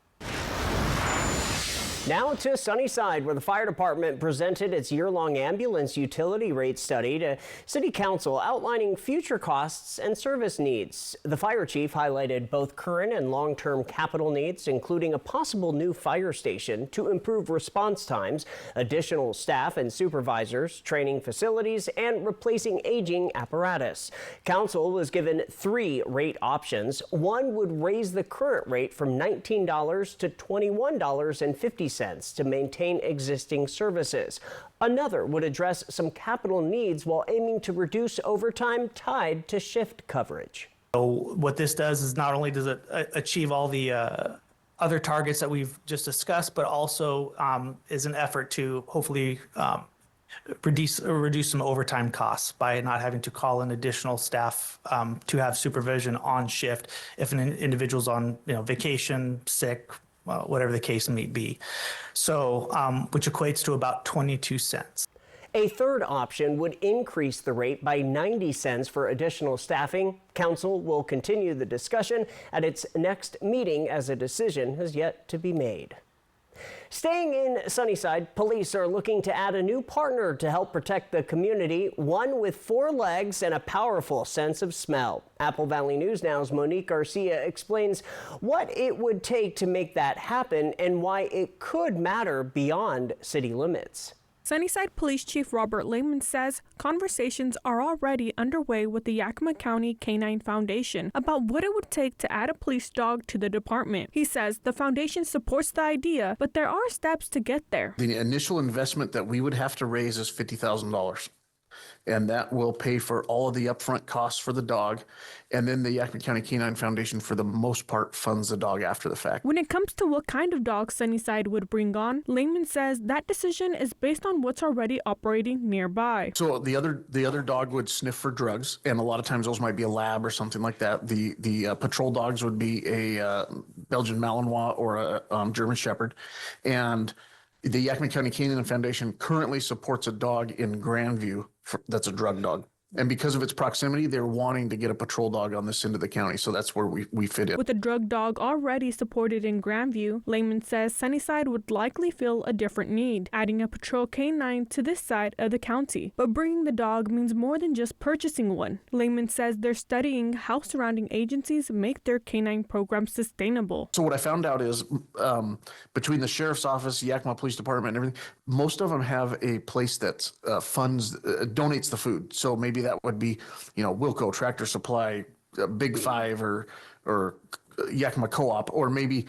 Now to Sunnyside, where the fire department presented its year-long ambulance utility rate study to City Council, outlining future costs and service needs. The fire chief highlighted both current and long-term capital needs, including a possible new fire station to improve response times, additional staff and supervisors, training facilities, and replacing aging apparatus. Council was given 3 rate options. One would raise the current rate from $19 to $21.50 to maintain existing services. Another would address some capital needs while aiming to reduce overtime tied to shift coverage. So what this does is not only does it achieve all the other targets that we've just discussed, but also is an effort to hopefully reduce some overtime costs by not having to call in additional staff to have supervision on shift if an individual's on vacation, sick, whatever the case may be. So, which equates to about 22 cents. A third option would increase the rate by 90 cents for additional staffing. Council will continue the discussion at its next meeting as a decision has yet to be made. Staying in Sunnyside, police are looking to add a new partner to help protect the community, one with 4 legs and a powerful sense of smell. Apple Valley News Now's Monique Garcia explains what it would take to make that happen and why it could matter beyond city limits. Sunnyside Police Chief Robert Lehman says conversations are already underway with the Yakima County Canine Foundation about what it would take to add a police dog to the department. He says the foundation supports the idea, but there are steps to get there. The initial investment that we would have to raise is $50,000. And that will pay for all of the upfront costs for the dog. And then the Yakima County Canine Foundation, for the most part, funds the dog after the fact. When it comes to what kind of dog Sunnyside would bring on, Lehman says that decision is based on what's already operating nearby. So the other dog would sniff for drugs, and a lot of times those might be a lab or something like that. The patrol dogs would be a Belgian Malinois or a German Shepherd. And the Yakima County Canine Foundation currently supports a dog in Grandview that's a drug dog. And because of its proximity, they're wanting to get a patrol dog on this end of the county. So that's where we fit in. With a drug dog already supported in Grandview, Lehman says Sunnyside would likely feel a different need, adding a patrol canine to this side of the county. But bringing the dog means more than just purchasing one. Lehman says they're studying how surrounding agencies make their canine program sustainable. So what I found out is between the sheriff's office, Yakima Police Department, and everything, most of them have a place that donates the food. So maybe that would be, Wilco, Tractor Supply, Big Five, or Yakima Co-op, or maybe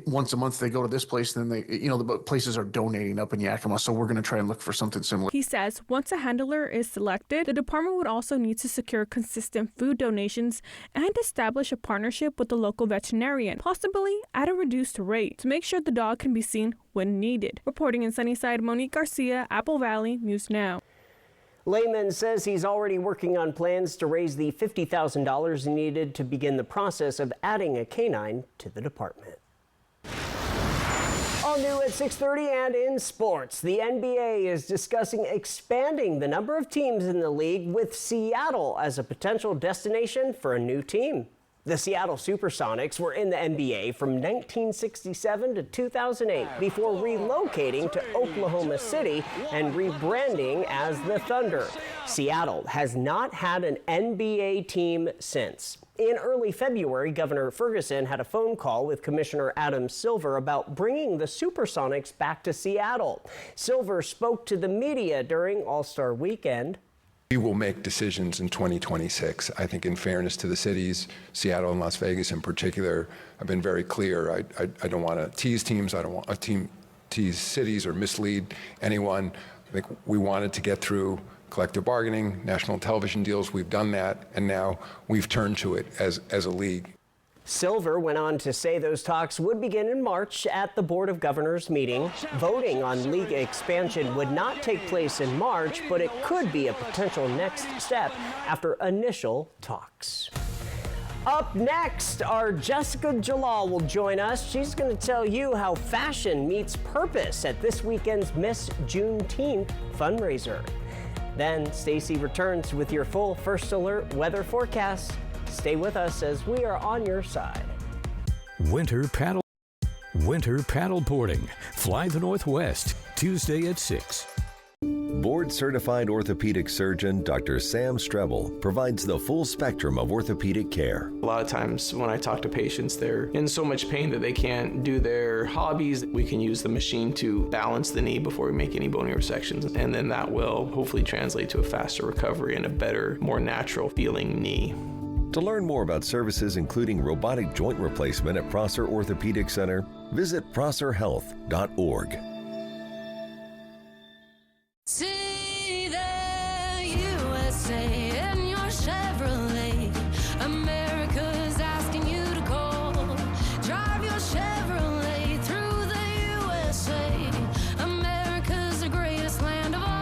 once a month they go to this place, and then the places are donating up in Yakima. So we're going to try and look for something similar. He says once a handler is selected, the department would also need to secure consistent food donations and establish a partnership with the local veterinarian, possibly at a reduced rate, to make sure the dog can be seen when needed. Reporting in Sunnyside, Monique Garcia, Apple Valley News Now. Lehman says he's already working on plans to raise the $50,000 needed to begin the process of adding a canine to the department. All new at 6:30 and in sports, the NBA is discussing expanding the number of teams in the league with Seattle as a potential destination for a new team. The Seattle Supersonics were in the NBA from 1967 to 2008 before relocating to Oklahoma City and rebranding as the Thunder. Seattle has not had an NBA team since. In early February, Governor Ferguson had a phone call with Commissioner Adam Silver about bringing the Supersonics back to Seattle. Silver spoke to the media during All-Star Weekend. We will make decisions in 2026. I think in fairness to the cities, Seattle and Las Vegas in particular, I've been very clear. I don't want to tease teams. I don't want to tease cities or mislead anyone. I think we wanted to get through collective bargaining, national television deals. We've done that, and now we've turned to it as a league. Silver went on to say those talks would begin in March at the Board of Governors meeting. Voting on league expansion would not take place in March, but it could be a potential next step after initial talks. Up next, our Jessica Jalal will join us. She's going to tell you how fashion meets purpose at this weekend's Miss Juneteenth fundraiser. Then Stacy returns with your full First Alert weather forecast. Stay with us as we are on your side. Winter paddleboarding. Fly the Northwest, Tuesday at 6. Board-certified orthopedic surgeon Dr. Sam Strebel provides the full spectrum of orthopedic care. A lot of times when I talk to patients, they're in so much pain that they can't do their hobbies. We can use the machine to balance the knee before we make any bony resections, and then that will hopefully translate to a faster recovery and a better, more natural feeling knee. To learn more about services including robotic joint replacement at Prosser Orthopedic Center, visit prosserhealth.org. See the USA in your Chevrolet. America's asking you to call. Drive your Chevrolet through the USA. America's the greatest land of all.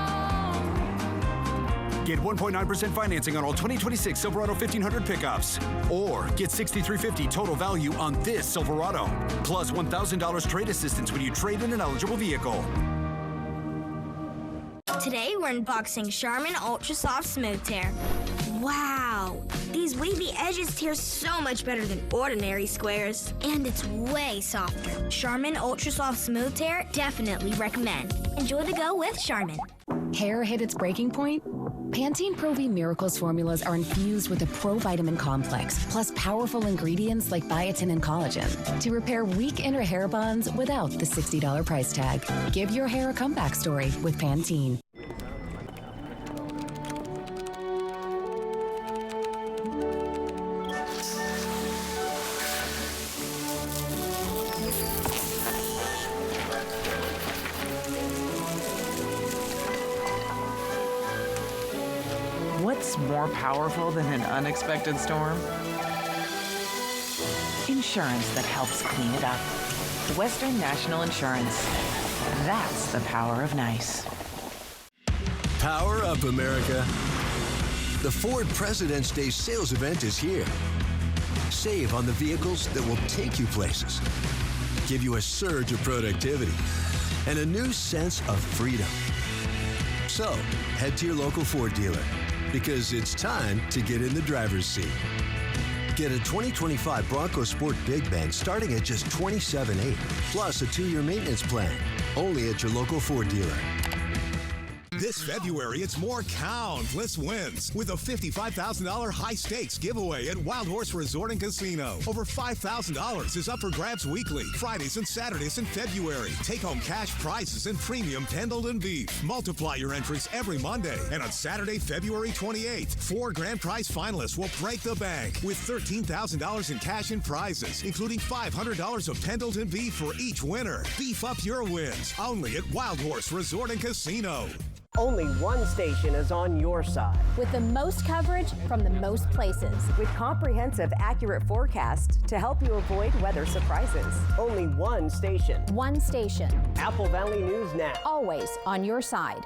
Get 1.9% financing on all 2026 Silverado 1500 pickups. Or get $6,350 total value on this Silverado. Plus $1,000 trade assistance when you trade in an eligible vehicle. Today we're unboxing Charmin Ultra Soft Smooth Tear. Wow! These wavy edges tear so much better than ordinary squares. And it's way softer. Charmin Ultra Soft Smooth Tear, definitely recommend. Enjoy the go with Charmin. Hair hit its breaking point? Pantene Pro-V Miracles formulas are infused with a provitamin complex, plus powerful ingredients like biotin and collagen to repair weak inner hair bonds without the $60 price tag. Give your hair a comeback story with Pantene. What's more powerful than an unexpected storm? Insurance that helps clean it up. Western National Insurance. That's the power of nice. Power up, America. The Ford President's Day sales event is here. Save on the vehicles that will take you places, give you a surge of productivity, and a new sense of freedom. So, head to your local Ford dealer, because it's time to get in the driver's seat. Get a 2025 Bronco Sport Big Bang starting at just $27,800, plus a 2-year maintenance plan, only at your local Ford dealer. This February, it's more countless wins with a $55,000 high-stakes giveaway at Wild Horse Resort and Casino. Over $5,000 is up for grabs weekly, Fridays and Saturdays in February. Take-home cash prizes and premium Pendleton beef. Multiply your entries every Monday. And on Saturday, February 28th, 4 grand prize finalists will break the bank with $13,000 in cash and prizes, including $500 of Pendleton beef for each winner. Beef up your wins, only at Wild Horse Resort and Casino. Only one station is on your side. With the most coverage from the most places. With comprehensive, accurate forecasts to help you avoid weather surprises. Only one station. One station. Apple Valley News Now. Always on your side.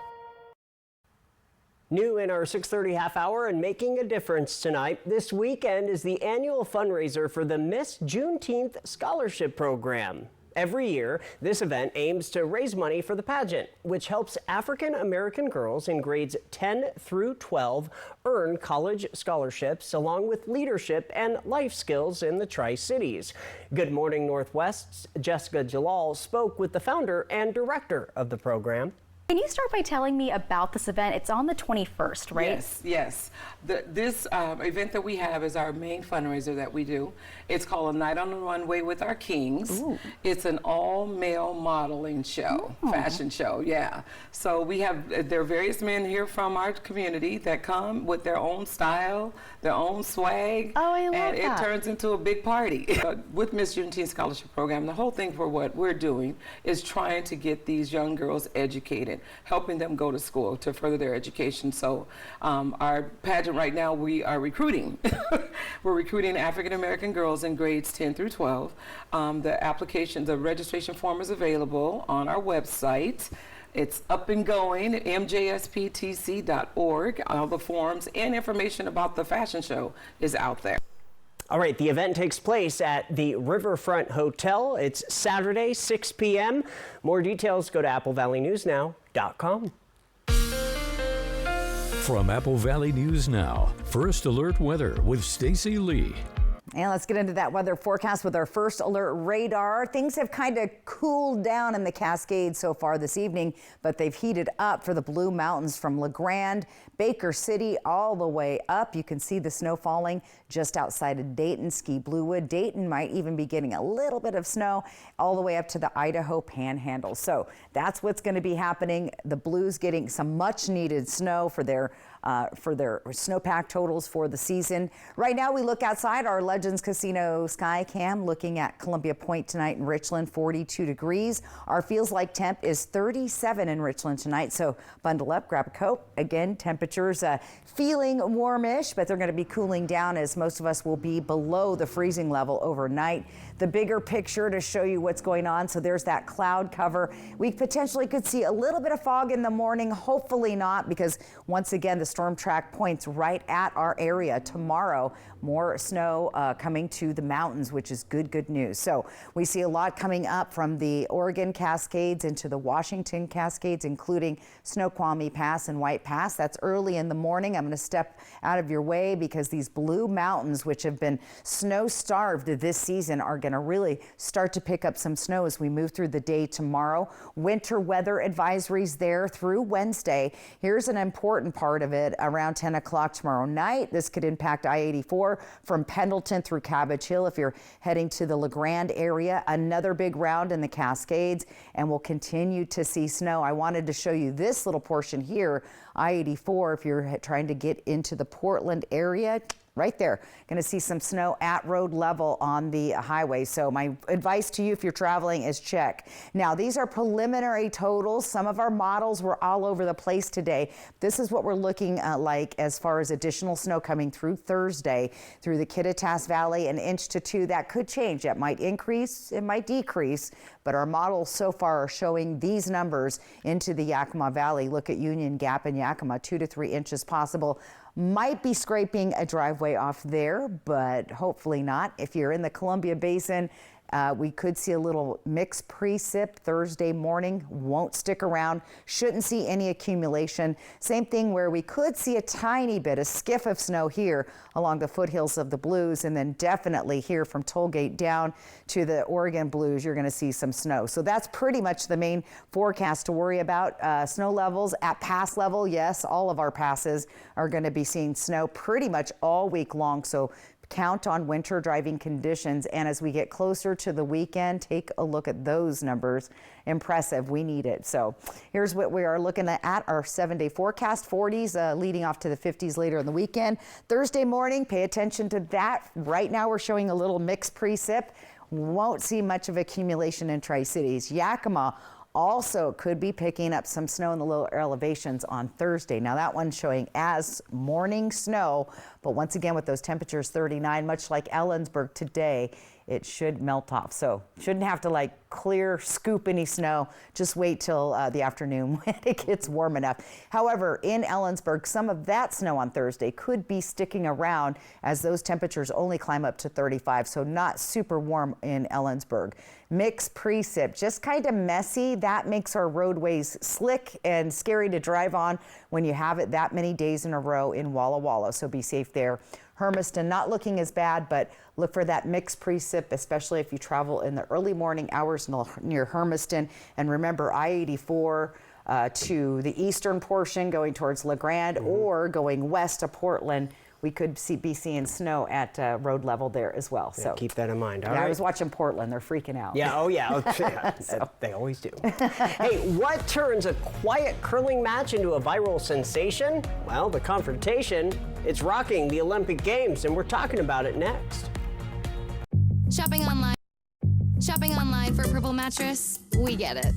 New in our 6:30 half hour and making a difference tonight, this weekend is the annual fundraiser for the Miss Juneteenth Scholarship Program. Every year, this event aims to raise money for the pageant, which helps African American girls in grades 10 through 12 earn college scholarships along with leadership and life skills in the Tri-Cities. Good Morning Northwest's Jessica Jalal spoke with the founder and director of the program. Can you start by telling me about this event? It's on the 21st, right? Yes. This event that we have is our main fundraiser that we do. It's called A Night on the Runway with Our Kings. Ooh. It's an all-male modeling show, fashion show, yeah. So there are various men here from our community that come with their own style, their own swag. Oh, I love and that. it turns into a big party. With Miss Juneteenth Scholarship Program, the whole thing for what we're doing is trying to get these young girls educated, helping them go to school to further their education. So our pageant right now, we are recruiting. We're recruiting African American girls in grades 10 through 12. The registration form is available on our website. It's up and going at mjsptc.org. All the forms and information about the fashion show is out there. All right, the event takes place at the Riverfront Hotel. It's Saturday, 6 p.m. More details, go to applevalleyNewsNow.com. From Apple Valley News Now, First Alert Weather with Stacy Lee. And let's get into that weather forecast with our First Alert radar. Things have kind of cooled down in the Cascades so far this evening, but they've heated up for the Blue Mountains from La Grande, Baker City, all the way up. You can see the snow falling just outside of Dayton, Ski Bluewood. Dayton might even be getting a little bit of snow all the way up to the Idaho Panhandle. So that's what's going to be happening. The Blues getting some much needed snow for their snowpack totals for the season. Right now we look outside our Legends Casino sky cam looking at Columbia Point tonight in Richland, 42 degrees. Our feels like temp is 37 in Richland tonight, so bundle up, grab a coat. Again, temperatures feeling warmish, but they're going to be cooling down as most of us will be below the freezing level overnight. The bigger picture to show you what's going on. So there's that cloud cover. We potentially could see a little bit of fog in the morning, hopefully not, because once again, the storm track points right at our area tomorrow. More snow coming to the mountains, which is good news. So we see a lot coming up from the Oregon Cascades into the Washington Cascades, including Snoqualmie Pass and White Pass. That's early in the morning. I'm going to step out of your way because these Blue Mountains, which have been snow-starved this season, are going to really start to pick up some snow as we move through the day tomorrow. Winter weather advisories there through Wednesday. Here's an important part of it. Around 10 o'clock tomorrow night, this could impact I-84 from Pendleton through Cabbage Hill if you're heading to the La Grande area. Another big round in the Cascades, and we'll continue to see snow. I wanted to show you this little portion here, I-84, if you're trying to get into the Portland area. Right there, going to see some snow at road level on the highway. So my advice to you if you're traveling is check. Now, these are preliminary totals. Some of our models were all over the place today. This is what we're looking like as far as additional snow coming through Thursday through the Kittitas Valley, 1 inch to 2. That could change. That might increase, it might decrease, but our models so far are showing these numbers into the Yakima Valley. Look at Union Gap and Yakima, 2 to 3 inches possible. Might be scraping a driveway off there, but hopefully not. If you're in the Columbia Basin, we could see a little mixed precip Thursday morning. Won't stick around. Shouldn't see any accumulation. Same thing where we could see a tiny bit, a skiff of snow here along the foothills of the Blues, and then definitely here from Tollgate down to the Oregon Blues, you're going to see some snow. So that's pretty much the main forecast to worry about. Snow levels at pass level, yes, all of our passes are going to be seeing snow pretty much all week long. So count on winter driving conditions. And as we get closer to the weekend, take a look at those numbers. Impressive. We need it. So here's what we are looking at, our 7-day forecast. 40s leading off to the 50s later in the weekend. Thursday morning, pay attention to that. Right now we're showing a little mixed precip. Won't see much of accumulation in Tri-Cities. Yakima also could be picking up some snow in the lower elevations on Thursday. Now that one's showing as morning snow, but once again with those temperatures 39, much like Ellensburg today, it should melt off. So shouldn't have to like clear, scoop any snow. Just wait till the afternoon when it gets warm enough. However, in Ellensburg, some of that snow on Thursday could be sticking around as those temperatures only climb up to 35. So not super warm in Ellensburg. Mixed precip, just kind of messy. That makes our roadways slick and scary to drive on when you have it that many days in a row in Walla Walla. So be safe there. Hermiston not looking as bad, but look for that mixed precip, especially if you travel in the early morning hours near Hermiston. And remember, I-84 to the eastern portion going towards LeGrand or going west to Portland. We could be seeing snow at road level there as well. Yeah, so keep that in mind. All yeah, right. I was watching Portland. They're freaking out. Yeah, oh yeah. So. They always do. Hey, what turns a quiet curling match into a viral sensation? Well, the confrontation. It's rocking the Olympic Games, and we're talking about it next. Shopping online for a Purple mattress? We get it.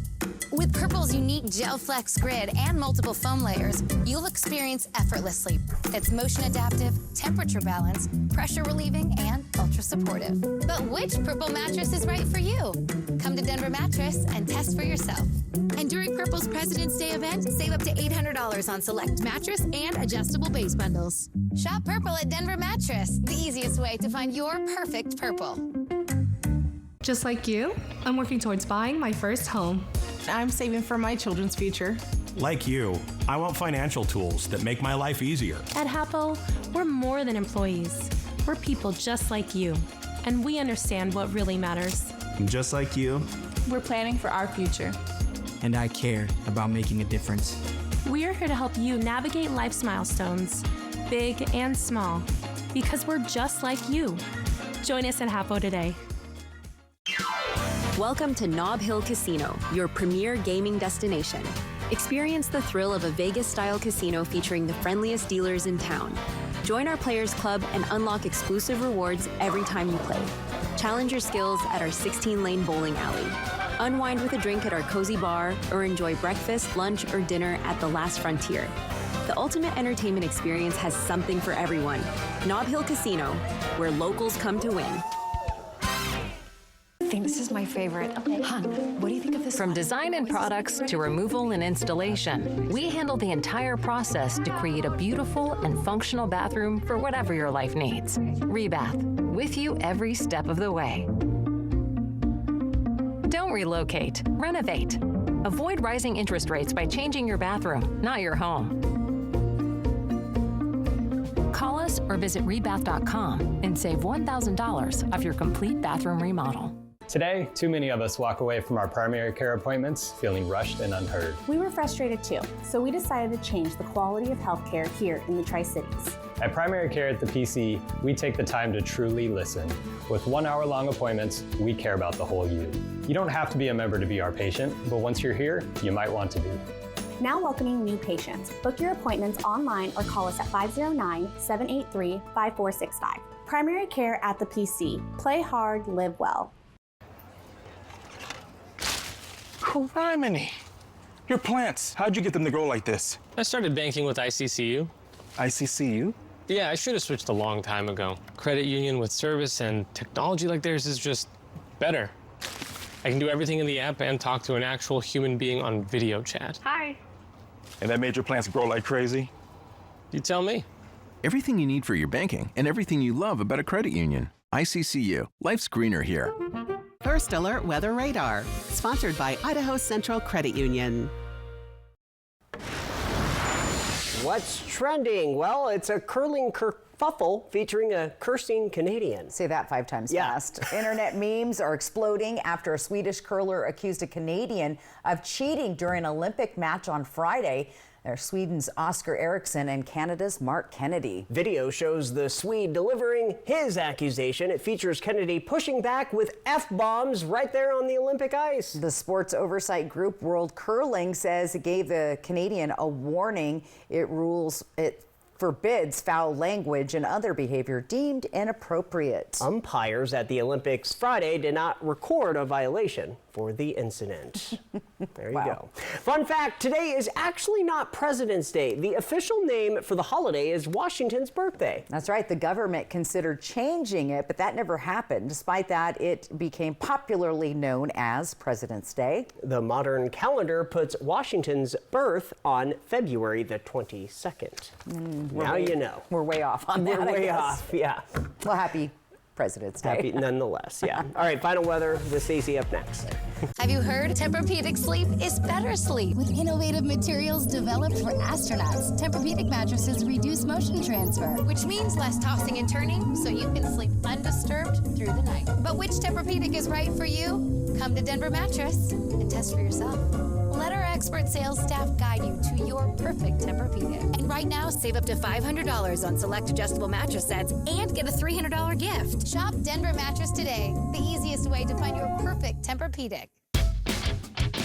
With Purple's unique Gel Flex grid and multiple foam layers, you'll experience effortless sleep. It's motion adaptive, temperature balanced, pressure relieving, and ultra supportive. But which Purple mattress is right for you? Come to Denver Mattress and test for yourself. And during Purple's President's Day event, save up to $800 on select mattress and adjustable base bundles. Shop Purple at Denver Mattress, the easiest way to find your perfect Purple. Just like you, I'm working towards buying my first home. I'm saving for my children's future. Like you, I want financial tools that make my life easier. At Hapo, we're more than employees. We're people just like you, and we understand what really matters. Just like you, we're planning for our future. And I care about making a difference. We're here to help you navigate life's milestones, big and small, because we're just like you. Join us at Hapo today. Welcome to Nob Hill Casino, your premier gaming destination. Experience the thrill of a Vegas-style casino featuring the friendliest dealers in town. Join our Players Club and unlock exclusive rewards every time you play. Challenge your skills at our 16-lane bowling alley. Unwind with a drink at our cozy bar, or enjoy breakfast, lunch, or dinner at the Last Frontier. The ultimate entertainment experience has something for everyone. Nob Hill Casino, where locals come to win. I think this is my favorite. Okay. Hun, what do you think of this? From design and products to removal and installation, we handle the entire process to create a beautiful and functional bathroom for whatever your life needs. Rebath, with you every step of the way. Don't relocate, renovate. Avoid rising interest rates by changing your bathroom, not your home. Call us or visit rebath.com and save $1,000 off your complete bathroom remodel. Today, too many of us walk away from our primary care appointments feeling rushed and unheard. We were frustrated too, so we decided to change the quality of healthcare here in the Tri-Cities. At Primary Care at the PC, we take the time to truly listen. With 1 hour-long appointments, we care about the whole you. You don't have to be a member to be our patient, but once you're here, you might want to be. Now welcoming new patients. Book your appointments online or call us at 509-783-5465. Primary Care at the PC. Play hard, live well. Criminy! Your plants, how'd you get them to grow like this? I started banking with ICCU. ICCU? Yeah, I should have switched a long time ago. Credit union with service and technology like theirs is just better. I can do everything in the app and talk to an actual human being on video chat. Hi. And that made your plants grow like crazy? You tell me. Everything you need for your banking and everything you love about a credit union. ICCU. Life's greener here. First Alert Weather Radar, sponsored by Idaho Central Credit Union. What's trending? Well, it's a curling kerfuffle featuring a cursing Canadian. Say that 5 times fast. Internet memes are exploding after a Swedish curler accused a Canadian of cheating during an Olympic match on Friday. They're Sweden's Oscar Eriksson and Canada's Mark Kennedy. Video shows the Swede delivering his accusation. It features Kennedy pushing back with F-bombs right there on the Olympic ice. The sports oversight group World Curling says it gave the Canadian a warning. It forbids foul language and other behavior deemed inappropriate. Umpires at the Olympics Friday did not record a violation for the incident. There you go. Fun fact, today is actually not President's Day. The official name for the holiday is Washington's birthday. That's right. The government considered changing it, but that never happened. Despite that, it became popularly known as President's Day. The modern calendar puts Washington's birth on February the 22nd. Now you know. We're way off on that. We're way off, yeah. Well, happy President's Day. Happy nonetheless, yeah. All right, final weather with Stacey up next. Have you heard? Tempur-Pedic sleep is better sleep. With innovative materials developed for astronauts, Tempur-Pedic mattresses reduce motion transfer, which means less tossing and turning, so you can sleep undisturbed through the night. But which Tempur-Pedic is right for you? Come to Denver Mattress and test for yourself. Let our expert sales staff guide you to your perfect Tempur-Pedic. And right now, save up to $500 on select adjustable mattress sets and get a $300 gift. Shop Denver Mattress today, the easiest way to find your perfect Tempur-Pedic.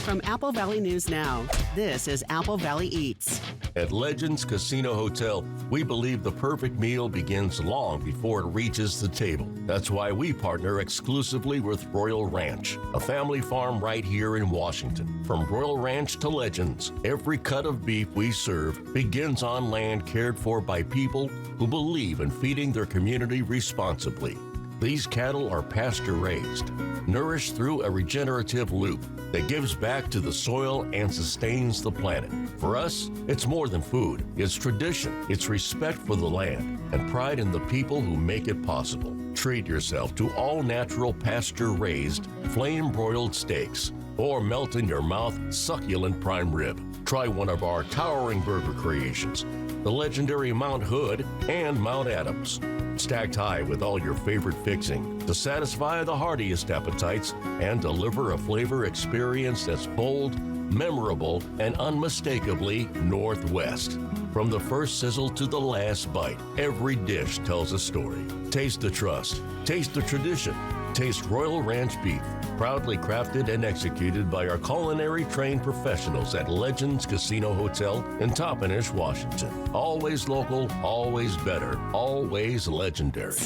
From Apple Valley News Now, this is Apple Valley Eats. At Legends Casino Hotel, we believe the perfect meal begins long before it reaches the table. That's why we partner exclusively with Royal Ranch, a family farm right here in Washington. From Royal Ranch to Legends, every cut of beef we serve begins on land cared for by people who believe in feeding their community responsibly. These cattle are pasture-raised, nourished through a regenerative loop that gives back to the soil and sustains the planet. For us, it's more than food. It's tradition, it's respect for the land, and pride in the people who make it possible. Treat yourself to all-natural pasture-raised, flame-broiled steaks, or melt in your mouth succulent prime rib. Try one of our towering burger creations, the legendary Mount Hood and Mount Adams. Stacked high with all your favorite fixing to satisfy the heartiest appetites and deliver a flavor experience that's bold, memorable, and unmistakably Northwest. From the first sizzle to the last bite, every dish tells a story. Taste the trust. Taste the tradition. Taste Royal Ranch beef, proudly crafted and executed by our culinary trained professionals at Legends Casino Hotel in Toppenish, Washington. Always local, always better, always legendary.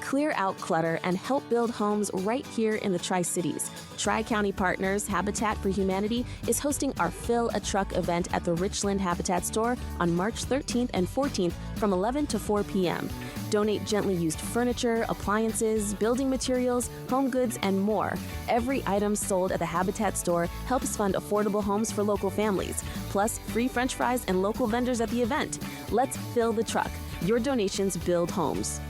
Clear out clutter and help build homes right here in the Tri-Cities. Tri-County Partners Habitat for Humanity is hosting our Fill a Truck event at the Richland Habitat Store on March 13th and 14th from 11 to 4 p.m. Donate gently used furniture, appliances, building materials, home goods, and more. Every item sold at the Habitat Store helps fund affordable homes for local families, plus free French fries and local vendors at the event. Let's fill the truck. Your donations build homes.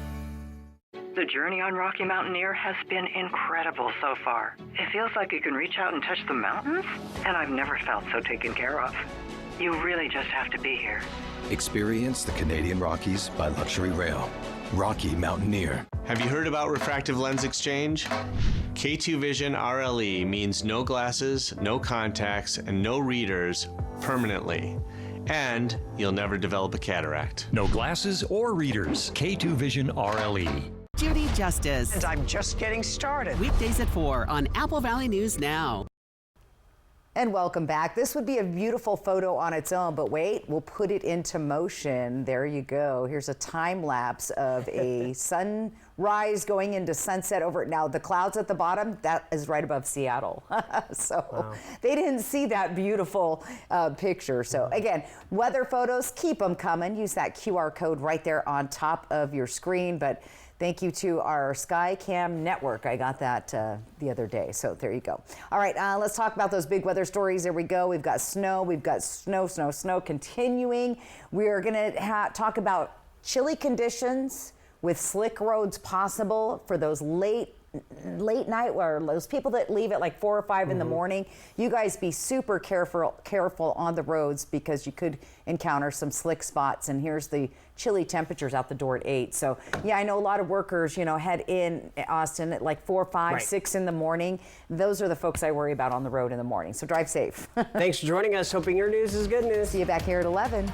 The journey on Rocky Mountaineer has been incredible so far. It feels like you can reach out and touch the mountains, and I've never felt so taken care of. You really just have to be here. Experience the Canadian Rockies by Luxury Rail. Rocky Mountaineer. Have you heard about refractive lens exchange? K2 Vision RLE means no glasses, no contacts, and no readers permanently. And you'll never develop a cataract. No glasses or readers. K2 Vision RLE. Judy Justice. And I'm just getting started. Weekdays at 4 on Apple Valley News Now. And welcome back. This would be a beautiful photo on its own, but wait, we'll put it into motion. There you go. Here's a time lapse of a sunrise going into sunset over. Now, the clouds at the bottom, that is right above Seattle. So they didn't see that beautiful picture. So again, weather photos, keep them coming. Use that QR code right there on top of your screen. But thank you to our SkyCam network. I got that the other day, so there you go. All right, let's talk about those big weather stories. There we go. We've got snow. We've got snow continuing. We are going to talk about chilly conditions with slick roads possible for those late night, where those people that leave at like 4 or 5 in the morning. You guys be super careful on the roads, because you could encounter some slick spots. And here's the chilly temperatures out the door at 8. So yeah, I know a lot of workers, head in Austin at like 4, 5, 6 in the morning. Those are the folks I worry about on the road in the morning. So drive safe. Thanks for joining us. Hoping your news is good news. See you back here at 11.